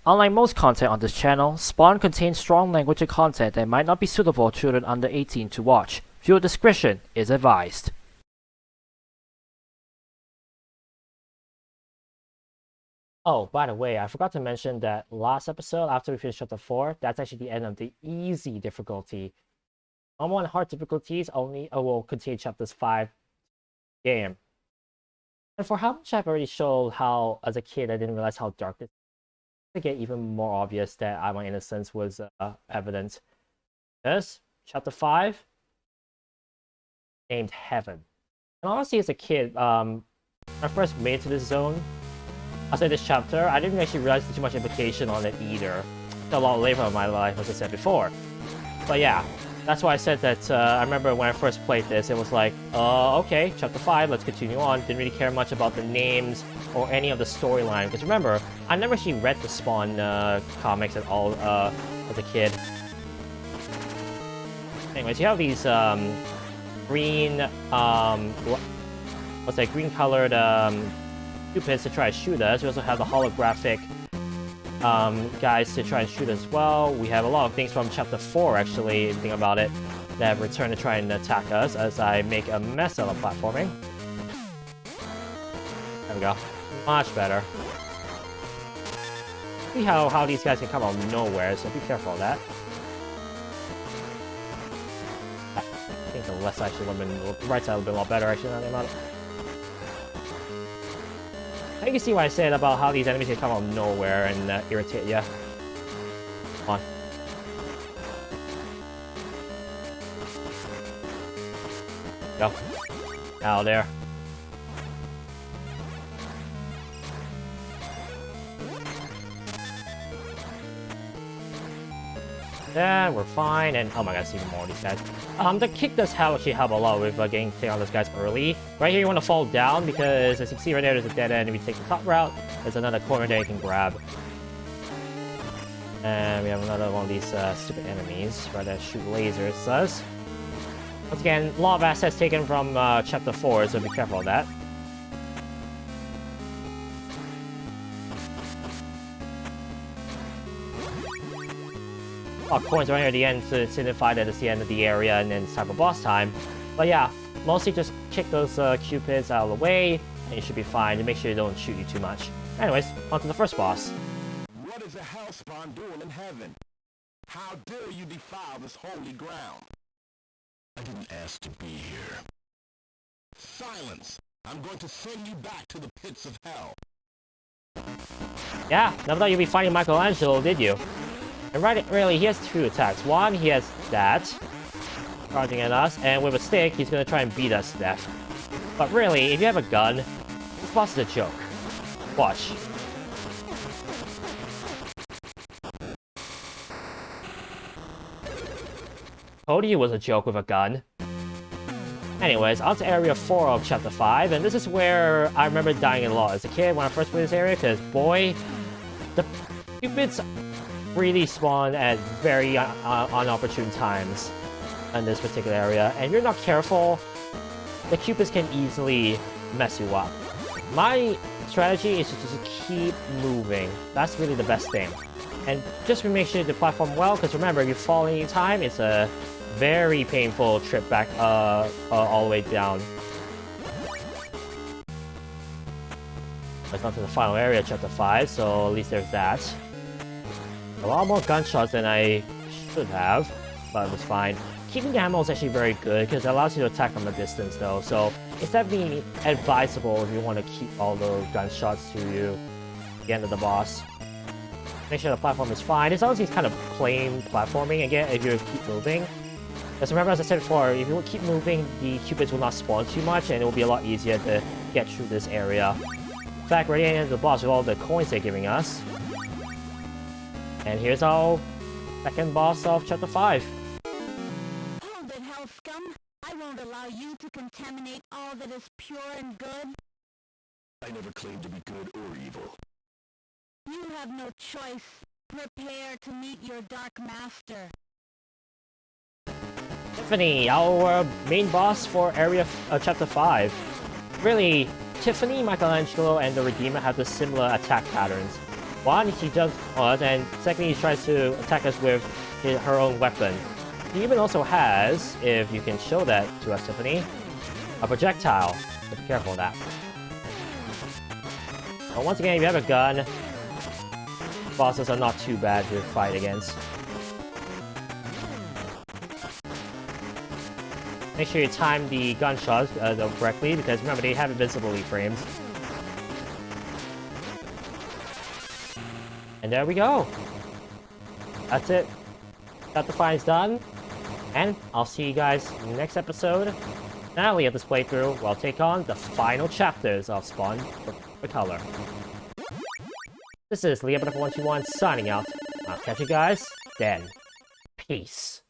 Unlike most content on this channel, Spawn contains strong language and content that might not be suitable for children under 18 to watch. Viewer discretion is advised. Oh, by the way, I forgot to mention that last episode, after we finished chapter 4, that's actually the end of the easy difficulty. Normal and hard difficulties only will contain chapters 5 game. And for how much I've already showed how, as a kid, I didn't realize how dark this to get even more obvious that my innocence was evident. This, chapter 5, named Heaven. And honestly, as a kid, when I first made it to this zone, outside this chapter, I didn't actually realize too much implication on it either. A lot later in my life, as I said before. But yeah, that's why I said that I remember when I first played this, it was like, okay, chapter 5, let's continue on. Didn't really care much about the names or any of the storyline. Because remember, I never actually read the Spawn comics at all as a kid. Anyways, you have these green, what's that, green colored Cupids to try to shoot us. We also have the holographic guys to try and shoot as well. We have a lot of things from chapter 4 actually, think about it, that have returned to try and attack us as I make a mess out of platforming. There we go. Much better. See how these guys can come out of nowhere, so be careful of that. I think the left side should have been, the right side would have been a lot better actually now that I'm out. I can see what I said about how these enemies can come out of nowhere and irritate you. Come on. Go. Out there. Yeah, we're fine, and oh my god, I see more of these guys. The kick does actually help a lot with getting taken on those guys early. Right here, you want to fall down because, as you can see right there, there's a dead end. If you take the top route, there's another corner there you can grab. And we have another one of these stupid enemies, right, that shoot lasers at us. Once again, a lot of assets taken from chapter 4, so be careful of that. Coins right here at the end to signify that it's the end of the area and then it's time for boss time. But yeah, mostly just kick those Cupids out of the way and you should be fine to make sure they don't shoot you too much. Anyways, on to the first boss. What is a Hellspawn doing in heaven? How dare you defile this holy ground? I didn't ask to be here. Silence! I'm going to send you back to the pits of hell. Yeah, never thought you'd be fighting Michelangelo, did you? And really, he has two attacks. One, he has that, charging at us, and with a stick, he's gonna try and beat us to death. But really, if you have a gun, this boss is a joke. Watch. Cody was a joke with a gun. Anyways, on to area 4 of chapter 5, and this is where I remember dying a lot as a kid when I first played this area, because boy, the Cupids really spawn at very unopportune times in this particular area, and if you're not careful, the Cupids can easily mess you up. My strategy is to just keep moving. That's really the best thing. And just to make sure to platform well, because remember, if you fall any time, it's a very painful trip back all the way down. It's not to the final area, chapter 5, so at least there's that. A lot more gunshots than I should have, but it was fine. Keeping the ammo is actually very good because it allows you to attack from a distance though, so it's definitely advisable if you want to keep all those gunshots to you at the end of the boss. Make sure the platform is fine. It's obviously kind of plain platforming again if you keep moving. Because remember, as I said before, if you keep moving, the Cupids will not spawn too much and it will be a lot easier to get through this area. In fact, we're at the end of the boss with all the coins they're giving us. And here's our second boss of chapter 5. Hold it, hell scum! I won't allow you to contaminate all that is pure and good. I never claimed to be good or evil. You have no choice. Prepare to meet your dark master. Tiffany, our main boss for area chapter 5. Really, Tiffany, Michelangelo, and the Redeemer have the similar attack patterns. One, she jumps on us, and secondly, she tries to attack us with her own weapon. She even also has, if you can show that to us, Tiffany, a projectile. So be careful of that. But once again, if you have a gun, bosses are not too bad to fight against. Make sure you time the gunshots correctly, because remember, they have invincibility frames. And there we go. That's it. Got the finds done. And I'll see you guys next episode. Finale of this playthrough, where I'll take on the final chapters of Spawn for Color. This is Leopard121 signing out. I'll catch you guys then. Peace.